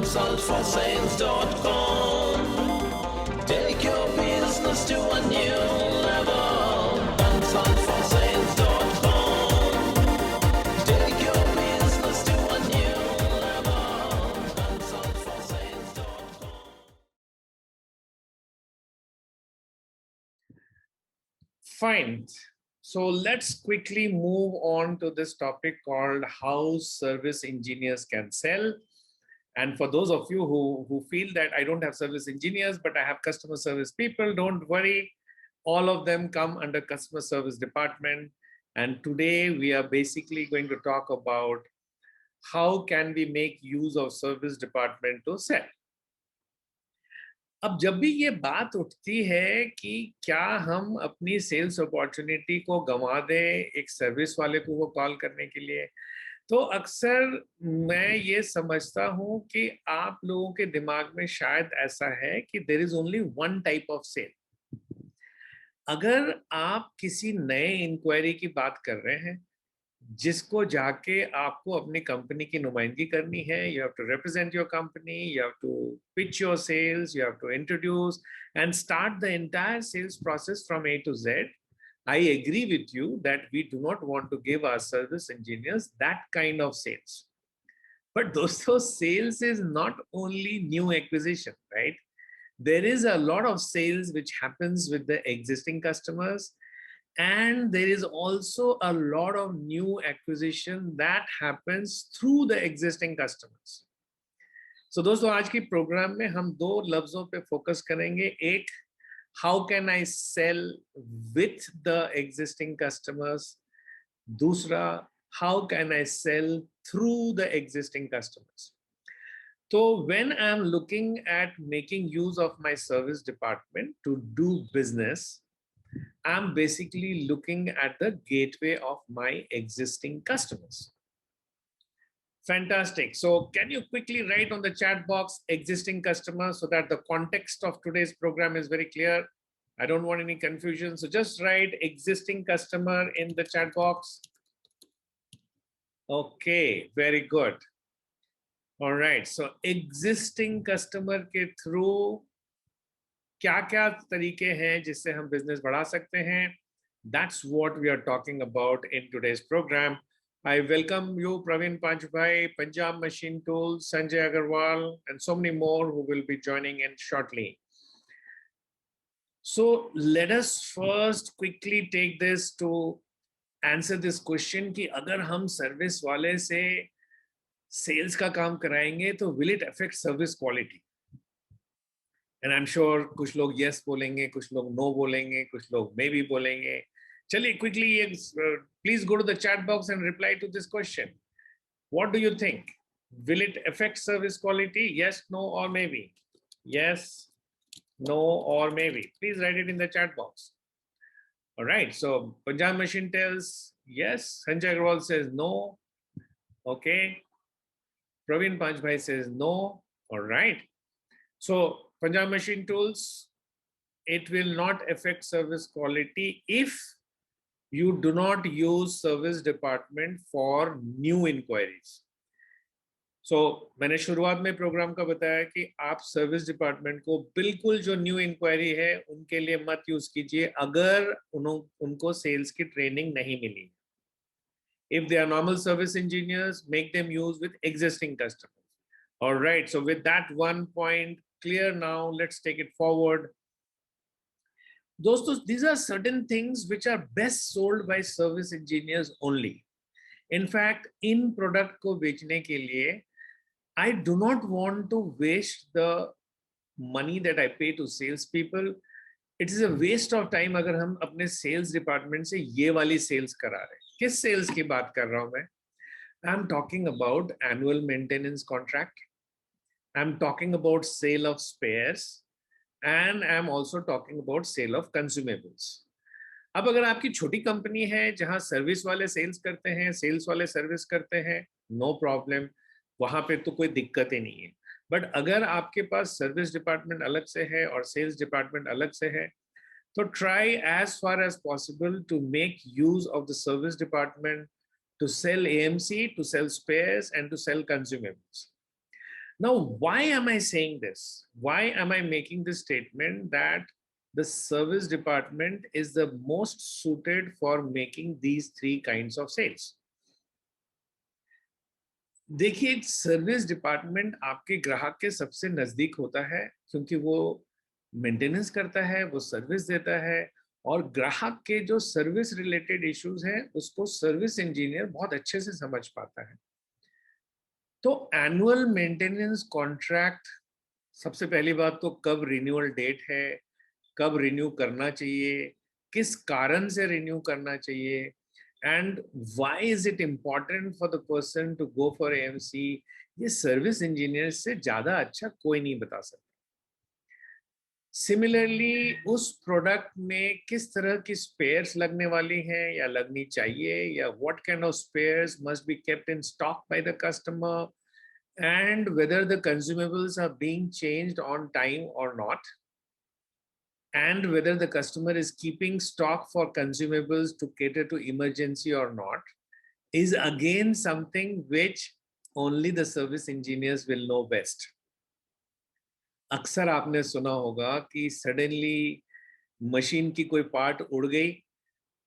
consultforsales.com. Take your business to a new level. Consultforsales.com. Take your business to a new level. Consultforsales.com. Fine. So let's quickly move on to this topic called how service engineers can sell. And for those of you who feel that I don't have service engineers, but I have customer service people, don't worry. All of them come under customer service department. And today we are basically going to talk about how can we make use of service department to sell. अब जब भी ये बात उठती है कि क्या हम अपनी सेल्स अपॉर्चुनिटी को गंवा दें एक सर्विस वाले को वो कॉल करने के लिए, तो अक्सर मैं ये समझता हूं कि आप लोगों के दिमाग में शायद ऐसा है कि there is only one type of sale. अगर आप किसी नए इंक्वायरी की बात कर रहे हैं जिसको जाके आपको अपनी कंपनी की नुमाइंदगी करनी है, you have to represent your company, you have to pitch your sales, you have to introduce and start the entire sales process from A to Z. I agree with you that we do not want to give our service engineers that kind of sales. But dosto, sales is not only new acquisition, right? There is a lot of sales which happens with the existing customers, and there is also a lot of new acquisition that happens through the existing customers. So दोस्तों, आज की programme में हम दो लफ्जों पे focus करेंगे. एक, how can I sell with the existing customers? दूसरा, how can I sell through the existing customers? So when I'm looking at making use of my service department to do business, I'm basically looking at the gateway of my existing customers. Fantastic. So can you quickly write on the chat box existing customers so that the context of today's program is very clear? I don't want any confusion. So just write existing customer in the chat box. Okay, very good. All right. So existing customer के through क्या-क्या तरीके हैं जिससे हम business बढ़ा सकते हैं? That's what we are talking about in today's program. I welcome you, Praveen Panchbhai, Punjab Machine Tools, Sanjay Agarwal, and so many more who will be joining in shortly. So let us first quickly take this to answer this question कि अगर हम service वाले से sales का काम कराएंगे तो will it affect service quality? And I'm sure कुछ लोग yes बोलेंगे, कुछ लोग no बोलेंगे, कुछ लोग maybe बोलेंगे. चलिए quickly please go to the chat box and reply to this question. What do you think? Will it affect service quality? Yes, no, or maybe? Yes, no, or maybe? Please write it in the chat box. All right. So Punjab Machine tells yes. Sanjay Agarwal says no. Okay. Praveen Panchbhai says no. All right. So Punjab Machine Tools, it will not affect service quality if you do not use service department for new inquiries. So मैंने शुरुआत में programme का बताया कि आप service department को बिल्कुल जो न्यू इंक्वायरी है उनके लिए मत यूज कीजिए अगर उनको सेल्स की ट्रेनिंग नहीं मिली. If they are normal service engineers, make them use with existing customers. All right. So with that one point clear now, let's take it forward. Dostos, these are certain things which are best sold by service engineers only. In fact, in product को बेचने के लिए, I do not want to waste the money that I pay to sales people. It is a waste of time अगर हम अपने sales department से ये वाली sales करा रहे हैं. किस sales की बात कर रहा हूँ मैं? I'm talking about annual maintenance contract. I'm talking about sale of spares. And I'm also talking about sale of consumables. अब अगर आपकी छोटी कंपनी है जहां सर्विस वाले सेल्स करते हैं, सेल्स वाले सर्विस करते हैं, नो प्रॉब्लम, वहां पे तो कोई दिक्कत ही नहीं है. बट अगर आपके पास सर्विस डिपार्टमेंट अलग से है और सेल्स डिपार्टमेंट अलग से है, तो try as far as possible to make use of the service department to sell AMC, to sell spares, and to sell consumables. Now, why am I saying this? Why am I making this statement that the service department is the most suited for making these three kinds of sales? देखिए, service department आपके ग्राहक के सबसे नजदीक होता है क्योंकि वो मेंटेनेंस करता है, वो सर्विस देता है, और ग्राहक के जो सर्विस रिलेटेड इश्यूज हैं उसको सर्विस इंजीनियर बहुत अच्छे से समझ पाता है। तो एनुअल मेंटेनेंस कॉन्ट्रैक्ट, सबसे पहली बात तो कब रिन्यूअल डेट है, कब रिन्यू करना चाहिए, किस कारण से रिन्यू करना चाहिए, and why is it important for the person to go for AMC, ये सर्विस इंजीनियर से ज्यादा अच्छा कोई नहीं बता सकता। सिमिलरली उस प्रोडक्ट में किस तरह की स्पेयर्स लगने वाली हैं या लगनी चाहिए, या what kind of spares must be kept in stock by the customer, and whether the consumables are being changed on time or not, and whether the customer is keeping stock for consumables to cater to emergency or not, is again something which only the service engineers will know best. अक्सर आपने सुना होगा कि suddenly machine की कोई part उड़ गई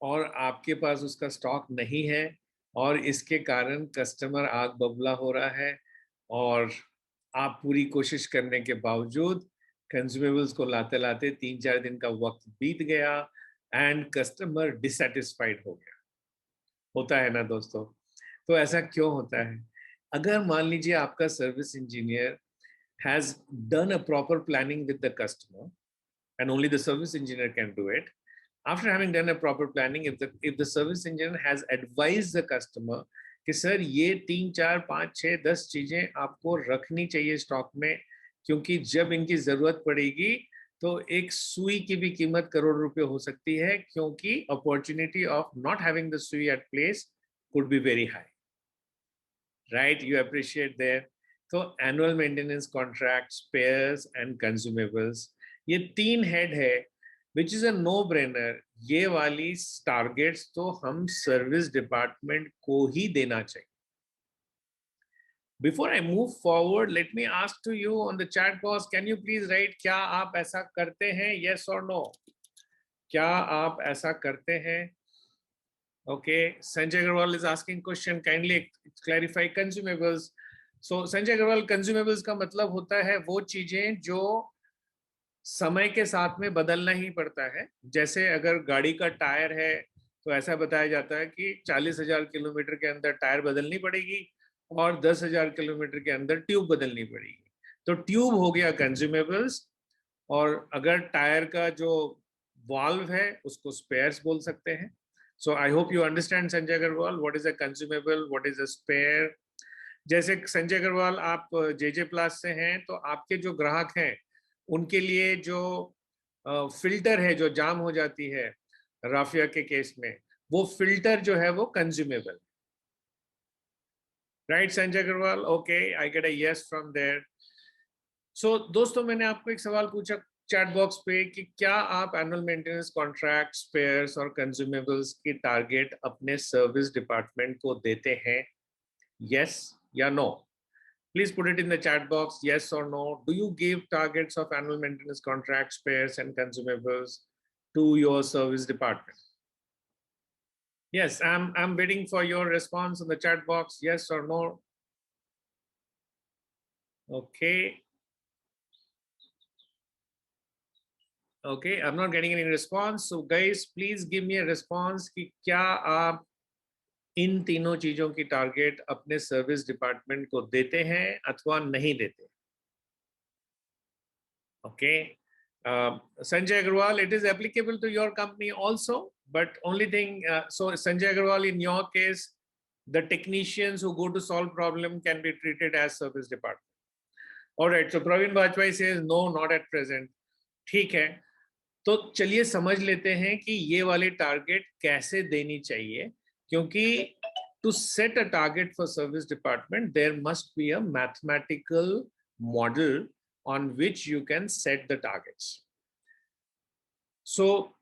और आपके पास उसका स्टॉक नहीं है, और इसके कारण कस्टमर आग बबूला हो रहा है, और आप पूरी कोशिश करने के बावजूद कंज्यूमेबल्स को लाते लाते 3-4 दिन का वक्त बीत गया एंड कस्टमर डिससेटिस्फाइड हो गया। होता है ना दोस्तों? तो ऐसा क्यों होता है? अगर मान लीजिए आपका service engineer has done a proper planning with the customer, and only the service engineer can do it. After having done a proper planning, if the service engineer has advised the customer कि sir ये 3, 4, 5, 6, 10 चीजें आपको रखनी चाहिए stock में, क्योंकि जब इनकी जरूरत पड़ेगी तो एक सुई की भी कीमत करोड़ रुपए हो सकती है, क्योंकि opportunity of not having the सुई at place could be very high, right? You appreciate there. तो annual maintenance contract, spares and consumables, ये 3 हेड है which is a no brainer. ये वाली टारगेट्स तो हम सर्विस डिपार्टमेंट को ही देना चाहिए। Before I move forward, let me ask to you on the chat box, can you please write, क्या आप ऐसा करते हैं? यस और नो? क्या आप ऐसा करते हैं? Okay, Sanjay Agarwal is asking question, kindly clarify consumables. So Sanjay Agarwal, consumables का मतलब होता है वो चीजें जो समय के साथ में बदलना ही पड़ता है। जैसे अगर गाड़ी का टायर है तो ऐसा बताया जाता है कि 40,000 किलोमीटर के अंदर टायर बदलनी पड़ेगी और 10,000 किलोमीटर के अंदर ट्यूब बदलनी पड़ेगी। तो ट्यूब हो गया कंज्यूमेबल्स, और अगर टायर का जो वाल्व है उसको स्पेयर्स बोल सकते हैं। So I hope you understand Sanjay Agarwal, what is a consumable, what is a spare. जैसे संजय अग्रवाल आप जेजे प्लस से हैं, तो आपके जो ग्राहक हैं उनके लिए जो फिल्टर है जो जाम हो जाती है राफिया के केस में, वो फिल्टर जो है वो consumable, right Sanjay Agarwal? Okay, I get a yes from there. So दोस्तों, मैंने आपको एक सवाल पूछा चैट बॉक्स पे कि क्या आप एनुअल मेंटेनेंस कॉन्ट्रैक्ट, स्पेयर्स और कंज्यूमेबल्स की टारगेट अपने सर्विस डिपार्टमेंट को देते हैं? यस या no? Please put it in the chat box, yes or no. Do you give targets of annual maintenance contracts, spares and consumables to your service department? Yes, I'm waiting for your response in the chat box, yes or no. Okay. Okay, I'm not getting any response. So guys, please give me a response कि क्या आप इन तीनों चीजों की target अपने service department को देते हैं अथवा नहीं देते? Okay. Sanjay Agarwal, it is applicable to your company also, but only thing, so Sanjay Agarwal, in your case, the technicians who go to solve problem can be treated as service department. All right, so Praveen Bajpai says no, not at present. ठीक है, तो चलिए समझ लेते हैं कि ये वाली टारगेट कैसे देनी चाहिए, क्योंकि to set a target for service department, there must be a mathematical model on which you can set the targets. So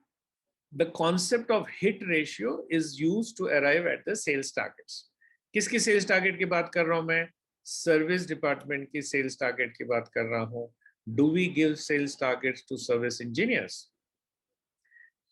the concept of hit ratio is used to arrive at the sales targets. किसकी sales target की बात कर रहा हूं मैं? Service department की sales target की बात कर रहा हूँ. Do we give sales targets to service engineers?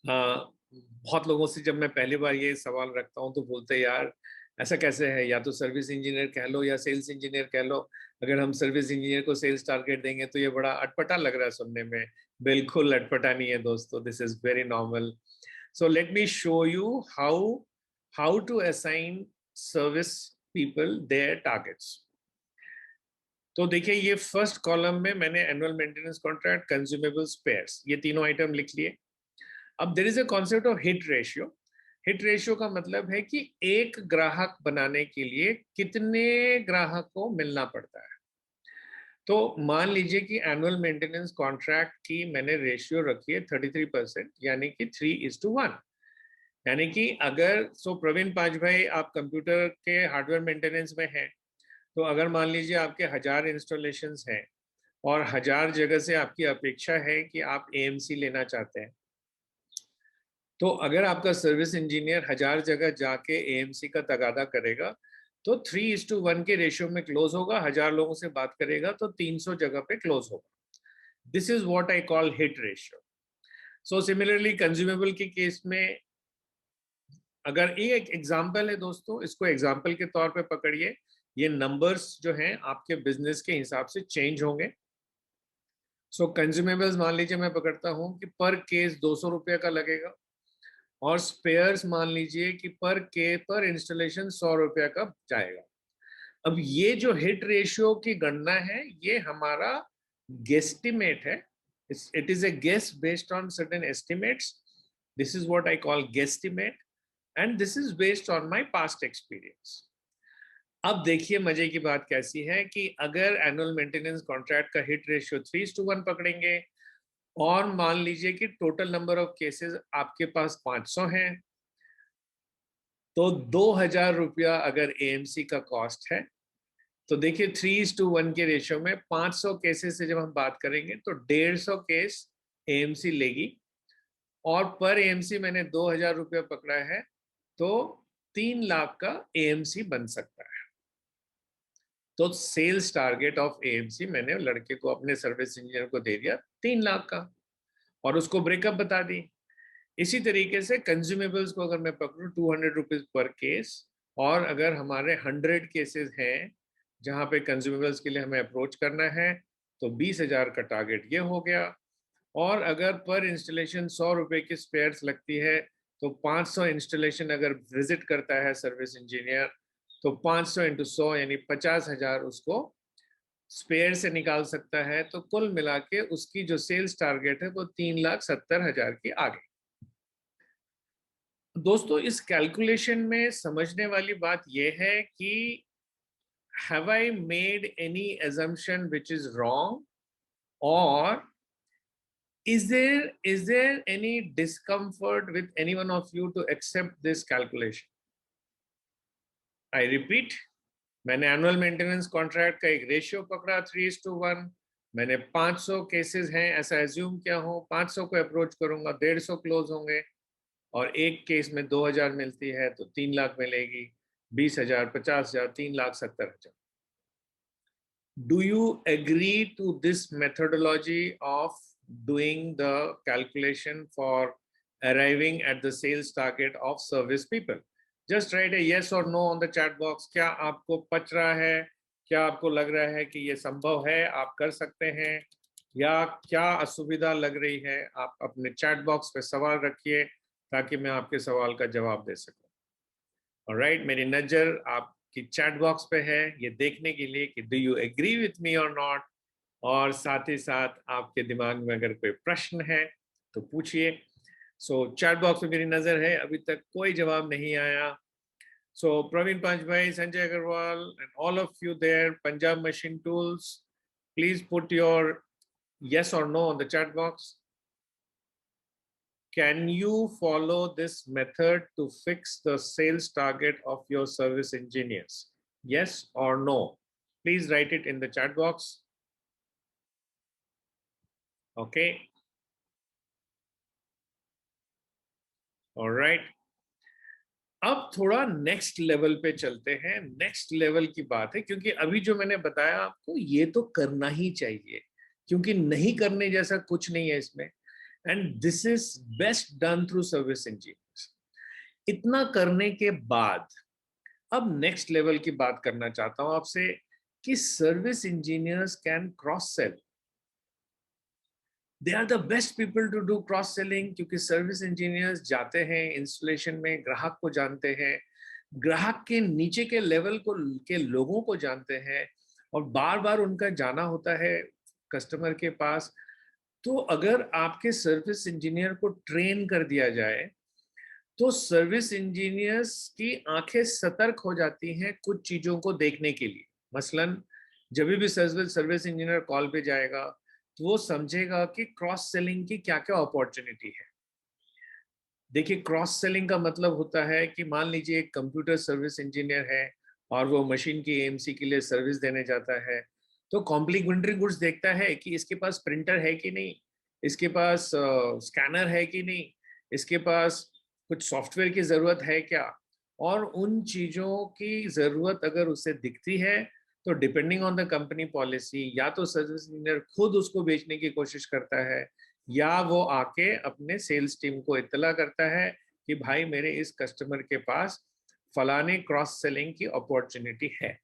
बहुत लोगों से जब मैं पहली बार ये सवाल रखता हूँ तो बोलते हैं यार ऐसा कैसे है, या तो सर्विस इंजीनियर कह लो या सेल्स इंजीनियर कह लो, अगर हम सर्विस इंजीनियर को सेल्स टारगेट देंगे तो ये बड़ा अटपटा लग रहा है सुनने में. बिल्कुल अटपटा नहीं है दोस्तों, this is very normal. So let me show you how to assign service people their targets. तो देखिए ये फर्स्ट कॉलम में मैंने annual maintenance contract, consumable, spares, ये तीनों आइटम लिख लिए. अब there is a concept of hit ratio. Hit ratio का मतलब है कि एक ग्राहक बनाने के लिए कितने ग्राहक को मिलना पड़ता है. तो मान लीजिए कि एनुअल मेंटेनेंस कॉन्ट्रैक्ट की मैंने रेशियो रखी है 33%, यानी कि 3:1. यानी कि अगर प्रवीण पांच भाई आप कंप्यूटर के हार्डवेयर मेंटेनेंस में हैं, तो अगर मान लीजिए आपके 1000 इंस्टॉलेशन हैं और 1000 जगह से आपकी अपेक्षा है कि आप एएमसी लेना चाहते हैं, तो अगर आपका सर्विस इंजीनियर 1000 जगह जाके एएमसी का तगादा करेगा तो 3:1 के रेशियो में क्लोज होगा. 1000 लोगों से बात करेगा तो 300 जगह पे क्लोज होगा. This is what I call hit ratio. So similarly consumable के केस में अगर ये एक एग्जाम्पल है दोस्तों, इसको एग्जाम्पल के तौर पे पकड़िए. ये नंबर्स जो हैं आपके बिजनेस के हिसाब से चेंज होंगे. सो कंज्यूमेबल्स मान लीजिए मैं पकड़ता हूँ कि पर केस 200 रुपये का लगेगा, और स्पेयर्स मान लीजिए कि पर इंस्टॉलेशन 100 रुपया का जाएगा. अब ये जो हिट रेशियो की गणना है ये हमारा गेस्टिमेट है. It is a guess based on certain estimates. This is what I call guesstimate, and this is based on my past experience. अब देखिए मजे की बात कैसी है कि अगर एनुअल मेंटेनेंस कॉन्ट्रैक्ट का हिट रेशियो 3:1 पकड़ेंगे और मान लीजिए कि टोटल नंबर ऑफ केसेस आपके पास 500 हैं, तो 2000 रुपया अगर एएमसी का कॉस्ट है, तो देखिए 3:1 के रेशियो में 500 केसेस से जब हम बात करेंगे तो 150 केस एएमसी लेगी, और पर एएमसी मैंने 2000 रुपया पकड़ा है, तो 3 लाख का एएमसी बन सकता है. तो सेल्स टारगेट ऑफ एएमसी मैंने लड़के को, अपने सर्विस इंजीनियर को दे दिया 3 लाख का, और उसको ब्रेकअप बता दी. इसी तरीके से कंज्यूमेबल्स को अगर मैं पकड़ूं 200 रुपीज पर केस, और अगर हमारे 100 केसेस हैं जहां पे कंज्यूमेबल्स के लिए हमें अप्रोच करना है, तो 20,000 का टारगेट ये हो गया. और अगर पर इंस्टॉलेशन 100 रुपए की स्पेयर्स लगती है, तो 500 इंस्टॉलेशन अगर विजिट करता है सर्विस इंजीनियर, तो 500 इंटू 100 यानी 50,000 उसको स्पेयर से निकाल सकता है. तो कुल मिला के उसकी जो सेल्स टारगेट है वो 3,70,000 की आ गई. दोस्तों इस कैलकुलेशन में समझने वाली बात यह है कि have I made any assumption which is wrong, or is there any discomfort with any one of you to accept this calculation? I repeat, मैंने एनुअल मेंटेनेंस कॉन्ट्रैक्ट का एक रेशियो पकड़ा 3:1. मैंने 500 केसेस हैं ऐसा एज्यूम किया हूँ, 500 को अप्रोच करूंगा, 150 क्लोज होंगे, और एक केस में 2000 मिलती है तो 3 लाख मिलेगी. 20,000, 50,000, 3,70,000. Do you agree to this methodology of doing the calculation for arriving at the sales target of service people? Just write a yes or no on the chat box. क्या आपको पच रहा है, क्या आपको लग रहा है कि ये संभव है, आप कर सकते हैं, या क्या असुविधा लग रही है? आप अपने चैट बॉक्स पे सवाल रखिए ताकि मैं आपके सवाल का जवाब दे सकूं. ऑलराइट, मेरी नजर आपकी चैट बॉक्स पे है ये देखने के लिए कि do you agree with me or not, और साथ ही साथ आपके दिमाग में अगर कोई प्रश्न है तो पूछिए. सो चैट बॉक्स में मेरी नजर है अभी तक कोई जवाब नहीं आया. सो प्रवीण पांच भाई, Sanjay Agarwal and all of you there, Punjab machine tools, please put your yes or no on the chat box. Can you follow this method to fix the sales target of your service engineers? Yes or no? Please write it in the chat box. Okay. All right. अब थोड़ा next level पे चलते हैं। Next level की बात है, क्योंकि अभी जो मैंने बताया आपको ये तो करना ही चाहिए, क्योंकि नहीं करने जैसा कुछ नहीं है इसमें। And this is best done through service engineers. इतना करने के बाद अब नेक्स्ट लेवल की बात करना चाहता हूं आपसे कि service engineers can cross sell. They are the best people to do cross selling, क्योंकि सर्विस इंजीनियर्स जाते हैं इंस्टॉलेशन में, ग्राहक को जानते हैं, ग्राहक के नीचे के लेवल को के लोगों को जानते हैं, और बार बार उनका जाना होता है कस्टमर के पास। तो अगर आपके सर्विस इंजीनियर को ट्रेन कर दिया जाए तो सर्विस इंजीनियर्स की आंखें सतर्क हो जाती हैं कुछ चीजों को देखने के लिए। मसलन जब भी सर्विस इंजीनियर कॉल पे जाएगा तो वो समझेगा कि क्रॉस सेलिंग की क्या क्या अपॉर्चुनिटी है। देखिए, क्रॉस सेलिंग का मतलब होता है कि मान लीजिए एक कंप्यूटर सर्विस इंजीनियर है और वो मशीन की एएमसी के लिए सर्विस देने जाता है, तो कॉम्प्लीमेंट्री गुड्स देखता है कि इसके पास प्रिंटर है कि नहीं, इसके पास स्कैनर है कि नहीं, इसके पास कुछ सॉफ्टवेयर की जरूरत है क्या। और उन चीजों की जरूरत अगर उसे दिखती है तो depending on the company policy या तो सर्विस इंजीनियर खुद उसको बेचने की कोशिश करता है, या वो आके अपने सेल्स टीम को इत्तला करता है कि भाई मेरे इस कस्टमर के पास फलाने क्रॉस सेलिंग की अपॉर्चुनिटी है।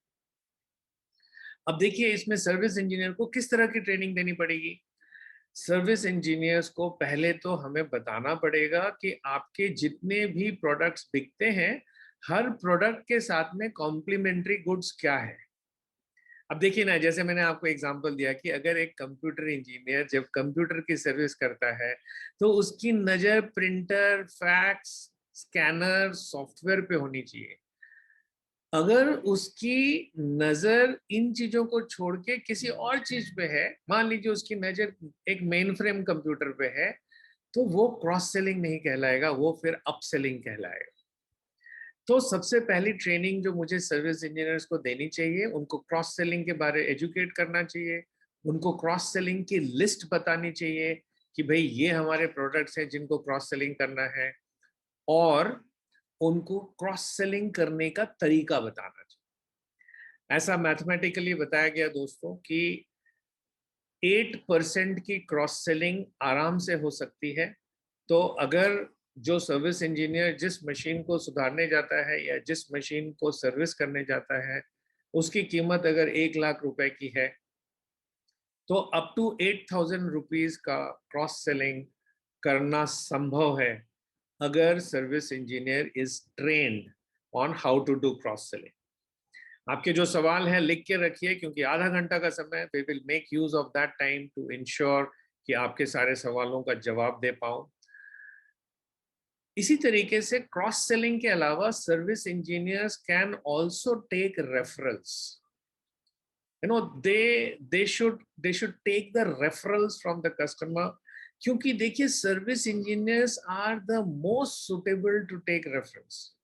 अब देखिए, इसमें सर्विस इंजीनियर को किस तरह की ट्रेनिंग देनी पड़ेगी। सर्विस इंजीनियर्स को पहले तो हमें बताना पड़ेगा कि आपके जितने भी प्रोडक्ट्स बिकते हैं, हर प्रोडक्ट के साथ में कॉम्प्लीमेंट्री गुड्स क्या है। अब देखिए ना, जैसे मैंने आपको एग्जांपल दिया कि अगर एक कंप्यूटर इंजीनियर जब कंप्यूटर की सर्विस करता है तो उसकी नजर प्रिंटर, फैक्स, स्कैनर, सॉफ्टवेयर पे होनी चाहिए। अगर उसकी नजर इन चीजों को छोड़ के किसी और चीज पे है, मान लीजिए उसकी नजर एक मेन फ्रेम कंप्यूटर पे है, तो वो क्रॉस सेलिंग नहीं कहलाएगा, वो फिर अप सेलिंग कहलाएगा। तो सबसे पहली ट्रेनिंग जो मुझे सर्विस इंजीनियर्स को देनी चाहिए, उनको क्रॉस सेलिंग के बारे एजुकेट करना चाहिए, उनको क्रॉस सेलिंग की लिस्ट बतानी चाहिए कि भाई ये हमारे प्रोडक्ट्स हैं जिनको क्रॉस सेलिंग करना है, और उनको क्रॉस सेलिंग करने का तरीका बताना चाहिए। ऐसा मैथमेटिकली बताया गया दोस्तों कि 8% की क्रॉस सेलिंग आराम से हो सकती है। तो अगर जो सर्विस इंजीनियर जिस मशीन को सुधारने जाता है या जिस मशीन को सर्विस करने जाता है, उसकी कीमत अगर 1 लाख रुपए की है, तो अप टू 8,000 रुपीज का क्रॉस सेलिंग करना संभव है अगर service engineer is trained on how to do cross selling. आपके जो सवाल हैं लिख के रखिए, क्योंकि आधा घंटा का समय we will make use of that time to ensure कि आपके सारे सवालों का जवाब दे पाऊं। इसी तरीके से क्रॉस सेलिंग के अलावा service engineers can also take referrals. They should take the referrals from the customer, क्योंकि देखिए service engineers are the most suitable to take reference,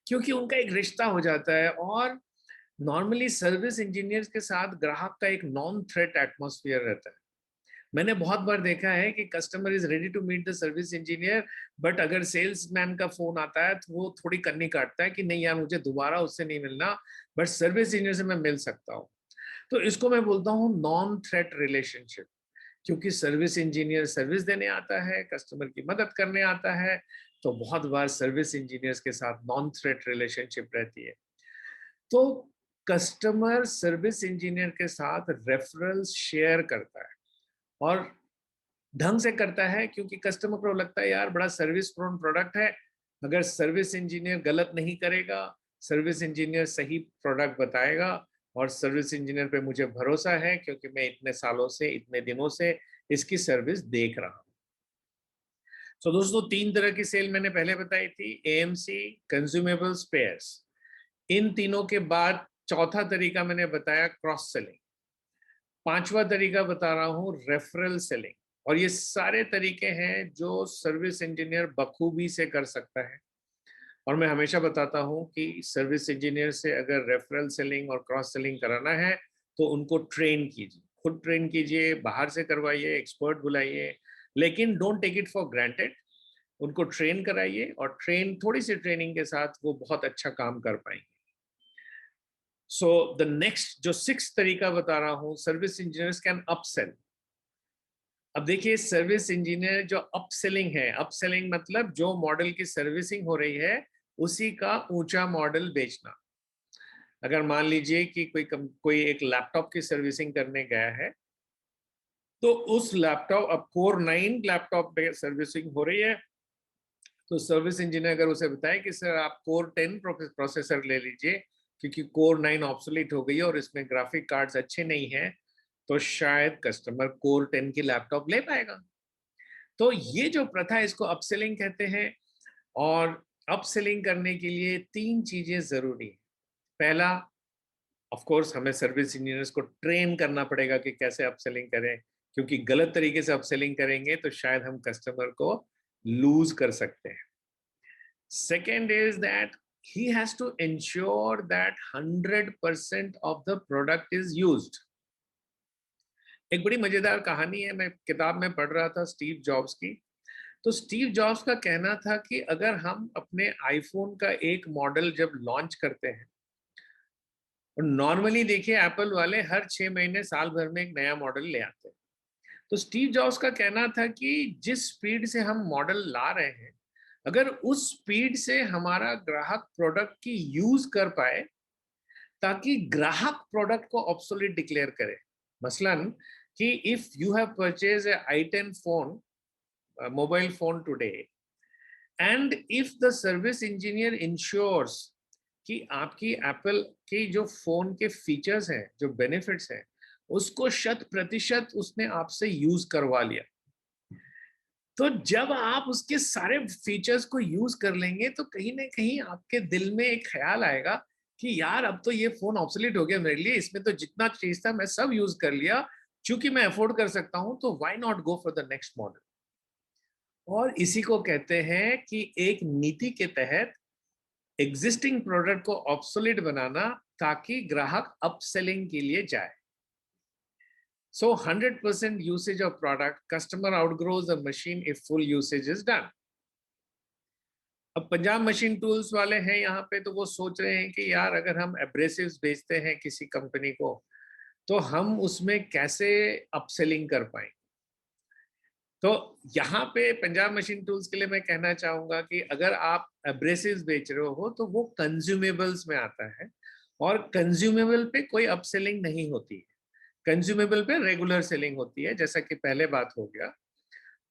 क्योंकि उनका एक रिश्ता हो जाता है। और नॉर्मली सर्विस इंजीनियर्स के साथ ग्राहक का एक नॉन थ्रेट एटमॉस्फेयर रहता है। मैंने बहुत बार देखा है कि customer is ready to meet the service engineer, but अगर सेल्समैन का फोन आता है तो वो थोड़ी कन्नी काटता है कि नहीं यार मुझे दोबारा उससे नहीं मिलना, बट सर्विस इंजीनियर से मैं मिल सकता हूँ। तो इसको मैं बोलता हूँ नॉन थ्रेट रिलेशनशिप, क्योंकि सर्विस इंजीनियर सर्विस देने आता है, कस्टमर की मदद करने आता है, तो बहुत बार सर्विस इंजीनियर्स के साथ नॉन थ्रेट रिलेशनशिप रहती है। तो कस्टमर सर्विस इंजीनियर के साथ रेफरल्स शेयर करता है, और ढंग से करता है, क्योंकि कस्टमर को लगता है यार बड़ा सर्विस प्रोन प्रोडक्ट है, अगर सर्विस इंजीनियर गलत नहीं करेगा, सर्विस इंजीनियर सही प्रोडक्ट बताएगा, और सर्विस इंजीनियर पे मुझे भरोसा है क्योंकि मैं इतने सालों से, इतने दिनों से इसकी सर्विस देख रहा हूं। तो दोस्तों, 3 तरह की सेल मैंने पहले बताई थी, एएमसी, कंज्यूमेबल, स्पेयर्स। इन तीनों के बाद चौथा तरीका मैंने बताया क्रॉस सेलिंग। पांचवा तरीका बता रहा हूं रेफरल सेलिंग। और ये सारे तरीके हैं जो सर्विस इंजीनियर बखूबी से कर सकता है। और मैं हमेशा बताता हूं कि सर्विस इंजीनियर से अगर रेफरल सेलिंग और क्रॉस सेलिंग कराना है तो उनको ट्रेन कीजिए, खुद ट्रेन कीजिए, बाहर से करवाइए, एक्सपर्ट बुलाइए, लेकिन don't take it for granted. उनको ट्रेन कराइए और थोड़ी सी ट्रेनिंग के साथ वो बहुत अच्छा काम कर पाएंगे। सो द नेक्स्ट जो 6 तरीका बता रहा हूं, सर्विस इंजीनियर्स कैन अपसेल। अब देखिए सर्विस इंजीनियर जो अपसेलिंग है, अपसेलिंग मतलब जो मॉडल की सर्विसिंग हो रही है उसी का ऊंचा मॉडल बेचना। अगर मान लीजिए कि कोई एक लैपटॉप की सर्विसिंग करने गया है, तो उस लैपटॉप, अब कोर 9 लैपटॉप पे सर्विसिंग हो रही है, तो सर्विस इंजीनियर अगर उसे बताए कि सर आप कोर 10 प्रोसेसर ले लीजिए क्योंकि कोर 9 ऑब्सोलीट हो गई है और इसमें ग्राफिक कार्ड्स अच्छे नहीं हैं, तो शायद कस्टमर कोर 10 की लैपटॉप ले पाएगा। तो ये जो प्रथा है इसको अपसेलिंग कहते हैं। और अपसेलिंग करने के लिए 3 चीजें जरूरी है। पहला, ऑफ कोर्स हमें सर्विस इंजीनियर्स को ट्रेन करना पड़ेगा कि कैसे अपसेलिंग करें, क्योंकि गलत तरीके से अपसेलिंग करेंगे तो शायद हम कस्टमर को लूज कर सकते हैं। Second is that he has to ensure that 100% of the product is used. एक बड़ी मजेदार कहानी है, मैं किताब में पढ़ रहा था स्टीव जॉब्स की। तो स्टीव जॉब्स का कहना था कि अगर हम अपने आईफोन का एक मॉडल जब लॉन्च करते हैं, और नॉर्मली देखिए एप्पल वाले हर 6 महीने साल भर में एक नया मॉडल ले आते हैं, तो स्टीव जॉब्स का कहना था कि जिस स्पीड से हम मॉडल ला रहे हैं, अगर उस स्पीड से हमारा ग्राहक प्रोडक्ट की यूज कर पाए ताकि ग्राहक प्रोडक्ट को ऑब्सोलीट डिक्लेयर करे। मसलन कि if you have purchase a i10 phone, mobile phone today, and if the service engineer ensures कि आपकी एप्पल की जो फोन के फीचर्स हैं, जो बेनिफिट्स हैं, उसको 100% उसने आपसे यूज करवा लिया, तो जब आप उसके सारे फीचर्स को यूज कर लेंगे तो कहीं ना कहीं आपके दिल में एक ख्याल आएगा कि यार अब तो ये फोन ऑब्सोलीट हो गया मेरे लिए, इसमें तो जितना चीज था मैं सब यूज कर लिया, चूंकि मैं अफोर्ड कर सकता हूं तो why not go for the next model. और इसी को कहते हैं कि एक नीति के तहत एग्जिस्टिंग प्रोडक्ट को ऑब्सोलीट बनाना ताकि ग्राहक अपसेलिंग के लिए जाए। So 100% usage of product, customer outgrows the machine if full usage is done. अब पंजाब मशीन टूल्स वाले हैं यहाँ पे, तो वो सोच रहे हैं कि यार अगर हम एब्रेसिव्स बेचते हैं किसी कंपनी को तो हम उसमें कैसे अपसेलिंग कर पाएंगे। तो यहाँ पे पंजाब मशीन टूल्स के लिए मैं कहना चाहूंगा कि अगर आप एब्रेसिव्स बेच रहे हो तो वो कंज्यूमेबल्स में आता है, और कंज्यूमेबल पे कोई अपसेलिंग नहीं होती है, कंज्यूमेबल पे रेगुलर सेलिंग होती है, जैसा कि पहले बात हो गया।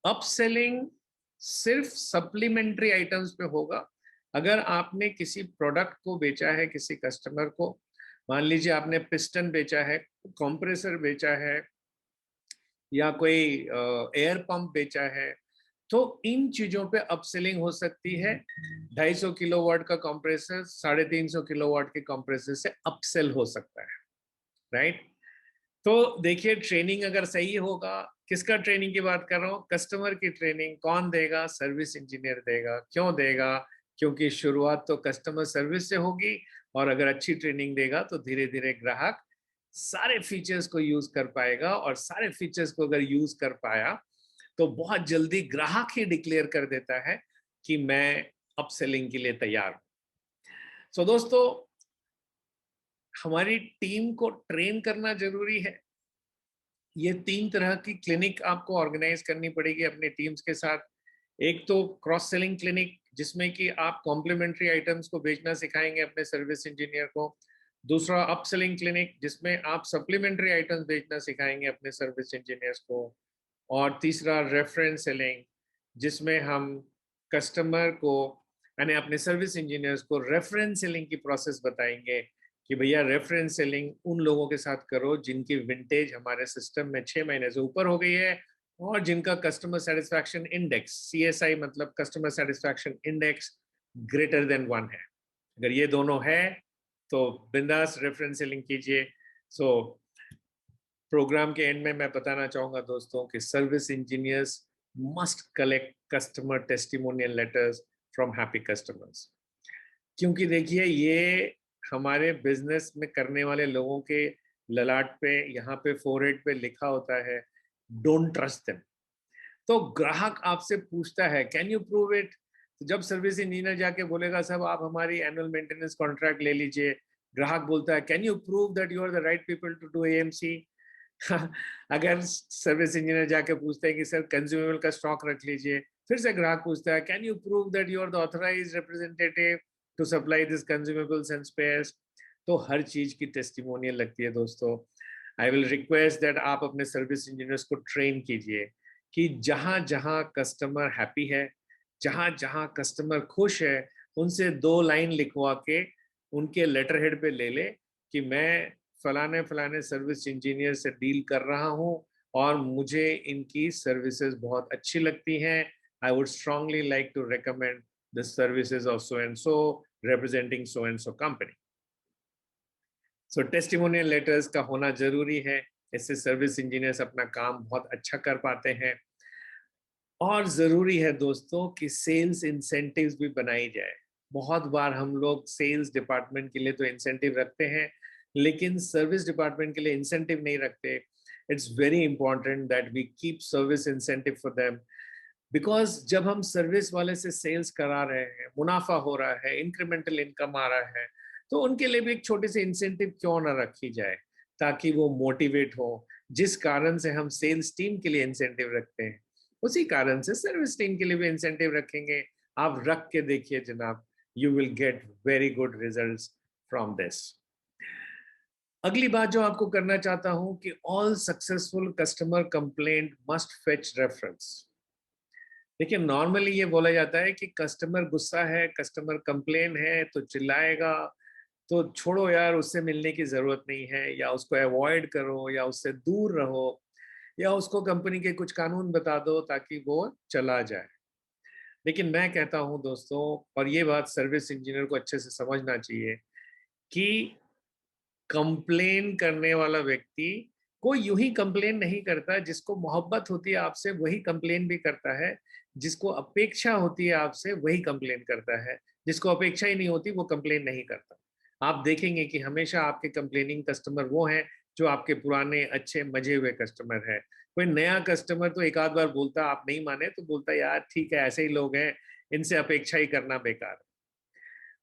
अपसेलिंग सिर्फ सप्लीमेंट्री आइटम्स पे होगा। अगर आपने किसी प्रोडक्ट को बेचा है किसी कस्टमर को, मान लीजिए आपने पिस्टन बेचा है, कंप्रेसर बेचा है, या कोई एयर पंप बेचा है, तो इन चीजों पे अपसेलिंग हो सकती है। 250 किलोवाट का कंप्रेसर 350 किलोवाट के कंप्रेसर से अपसेल हो सकता है, राइट। तो देखिए ट्रेनिंग अगर सही होगा, किसका ट्रेनिंग की बात कर रहा हूँ, कस्टमर की ट्रेनिंग कौन देगा, सर्विस इंजीनियर देगा। क्यों देगा, क्योंकि शुरुआत तो कस्टमर सर्विस से होगी, और अगर अच्छी ट्रेनिंग देगा तो धीरे धीरे ग्राहक सारे फीचर्स को यूज कर पाएगा, और सारे फीचर्स को अगर यूज कर पाया तो बहुत जल्दी ग्राहक ही डिक्लेयर कर देता है कि मैं अपसेलिंग के लिए तैयार हूं। सो दोस्तों, हमारी टीम को ट्रेन करना जरूरी है। ये 3 तरह की क्लिनिक आपको ऑर्गेनाइज करनी पड़ेगी अपने टीम्स के साथ। एक तो क्रॉस सेलिंग क्लिनिक, जिसमें कि आप कॉम्प्लीमेंट्री आइटम्स को बेचना सिखाएंगे अपने सर्विस इंजीनियर को। दूसरा अपसेलिंग क्लिनिक, जिसमें आप सप्लीमेंट्री आइटम्स बेचना सिखाएंगे अपने सर्विस इंजीनियर्स को। और तीसरा रेफरेंस सेलिंग, जिसमें हम कस्टमर को यानी अपने सर्विस इंजीनियर्स को रेफरेंस सेलिंग की प्रोसेस बताएंगे कि भैया रेफरेंस सेलिंग उन लोगों के साथ करो जिनकी विंटेज हमारे सिस्टम में 6 महीने से ऊपर हो गई है, और जिनका कस्टमर सेटिस्फैक्शन इंडेक्स, CSI मतलब customer satisfaction index, greater than 1 है। अगर ये दोनों है तो बिंदास रेफरेंस सेलिंग कीजिए। सो प्रोग्राम के एंड में मैं बताना चाहूंगा दोस्तों कि service engineers must collect customer testimonial letters from happy customers, क्योंकि देखिए ये हमारे बिजनेस में करने वाले लोगों के ललाट पे, यहाँ पे फोरहेड पे लिखा होता है, डोंट ट्रस्ट देम। तो ग्राहक आपसे पूछता है कैन यू प्रूव इट, तो जब सर्विस इंजीनियर जाके बोलेगा साहब आप हमारी एनुअल मेंटेनेंस कॉन्ट्रैक्ट ले लीजिए, ग्राहक बोलता है can you prove that you are the right people to do AMC. अगर सर्विस इंजीनियर जाके पूछते हैं कि सर कंज्यूमेबल का स्टॉक रख लीजिए, फिर से ग्राहक पूछता है can you prove that you are the authorised representative to supply this consumables and spares. तो हर चीज की टेस्टिमोनियल लगती है दोस्तों। आई विल रिक्वेस्ट दैट आप अपने सर्विस इंजीनियर्स को ट्रेन कीजिए कि जहां जहां कस्टमर हैप्पी है, जहां जहां कस्टमर खुश है, उनसे 2 लाइन लिखवा के उनके लेटर हेड पे ले ले कि मैं फलाने फलाने सर्विस इंजीनियर से डील कर रहा हूं और मुझे इनकी सर्विसेज बहुत अच्छी लगती हैं। I would strongly like to recommend the services of so and so representing so and so company. So testimonial letters का होना जरूरी है, इससे सर्विस इंजीनियर्स अपना काम बहुत अच्छा कर पाते हैं। और जरूरी है दोस्तों कि सेल्स इंसेंटिव्स भी बनाई जाए। बहुत बार हम लोग सेल्स डिपार्टमेंट के लिए तो इंसेंटिव रखते हैं, लेकिन सर्विस डिपार्टमेंट के लिए इंसेंटिव नहीं रखते। It's very important that we keep service incentive for them, because जब हम सर्विस वाले से सेल्स करा रहे हैं, मुनाफा हो रहा है, इंक्रीमेंटल इनकम आ रहा है, तो उनके लिए भी एक छोटी सी इंसेंटिव क्यों ना रखी जाए ताकि वो मोटिवेट हो। जिस कारण से हम सेल्स टीम के लिए इंसेंटिव रखते हैं, उसी कारण से सर्विस टीम के लिए भी इंसेंटिव रखेंगे। आप रख के देखिए जनाब, you will get very good results from this. अगली बात जो आपको करना चाहता हूं कि all successful customer complaint must fetch reference. देखिए नॉर्मली ये बोला जाता है कि कस्टमर गुस्सा है, कस्टमर कंप्लेन है तो चिल्लाएगा, तो छोड़ो यार, उससे मिलने की जरूरत नहीं है, या उसको अवॉइड करो, या उससे दूर रहो, या उसको कंपनी के कुछ कानून बता दो ताकि वो चला जाए। लेकिन मैं कहता हूं दोस्तों, और ये बात सर्विस इंजीनियर को अच्छे से समझना चाहिए कि कंप्लेन करने वाला व्यक्ति कोई यूं ही कंप्लेन नहीं करता। जिसको मोहब्बत होती है आपसे वही कंप्लेन भी करता है, जिसको अपेक्षा होती है आपसे वही कंप्लेन करता है, जिसको अपेक्षा ही नहीं होती वो कंप्लेन नहीं करता। आप देखेंगे कि हमेशा आपके कंप्लेनिंग कस्टमर वो हैं जो आपके पुराने अच्छे मजे हुए कस्टमर है। कोई नया कस्टमर तो एक आध बार बोलता, आप नहीं माने तो बोलता यार ठीक है, ऐसे ही लोग हैं, इनसे अपेक्षा ही करना बेकार है।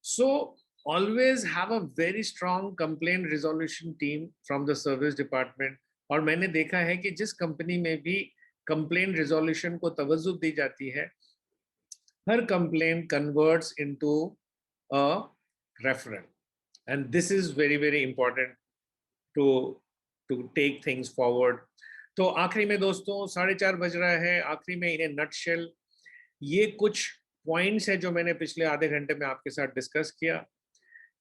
सो always have a very strong complaint resolution team from the service department। और मैंने देखा है कि जिस कंपनी में भी कंप्लेंट रिजोल्यूशन को तवज्जो दी जाती है, हर complaint converts into a referral, and this is very very important to take things forward. तो आखिरी में दोस्तों 4:30 बज रहा है, आखिरी में इन नटशेल ये कुछ पॉइंट्स है जो मैंने पिछले आधे घंटे में आपके साथ डिस्कस किया।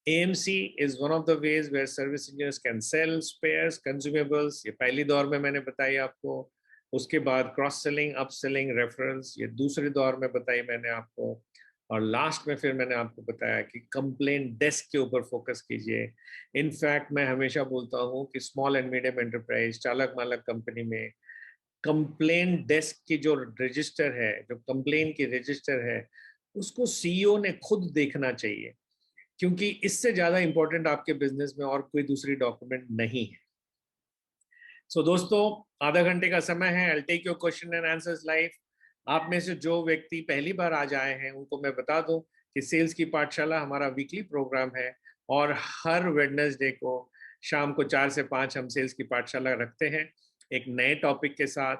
AMC is one of the ways where service engineers can sell spares, consumables। ये पहली दौर में मैंने बताई आपको। उसके बाद cross selling, up selling, reference, ये दूसरे दौर में बताई मैंने आपको। और लास्ट में फिर मैंने आपको बताया कि कंप्लेंट डेस्क के ऊपर फोकस कीजिए। इनफैक्ट मैं हमेशा बोलता हूँ कि स्मॉल एंड मीडियम एंटरप्राइज, चालक मालक कंपनी में कंप्लेंट डेस्क की जो रजिस्टर है, जो कंप्लेन की रजिस्टर है, उसको CEO ने खुद देखना चाहिए, क्योंकि इससे ज्यादा इंपॉर्टेंट आपके बिजनेस में और कोई दूसरी डॉक्यूमेंट नहीं है। सो दोस्तों आधा घंटे का समय है। I take your question and answers live. आप में से जो व्यक्ति पहली बार आज आए हैं उनको मैं बता दूं कि सेल्स की पाठशाला हमारा वीकली प्रोग्राम है, और हर वेडनेसडे को शाम को 4 से 5 हम सेल्स की पाठशाला रखते हैं एक नए टॉपिक के साथ।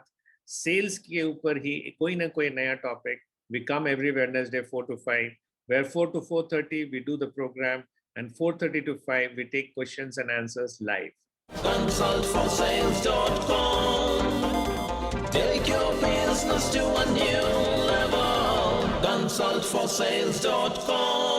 सेल्स के ऊपर ही कोई ना कोई नया topic. We come every Wednesday 4 to 5, where 4 to 4:30 we do the program, and 4:30 to 5 we take questions and answers live. Consultforsales.com. Take your business to a new level. Consultforsales.com.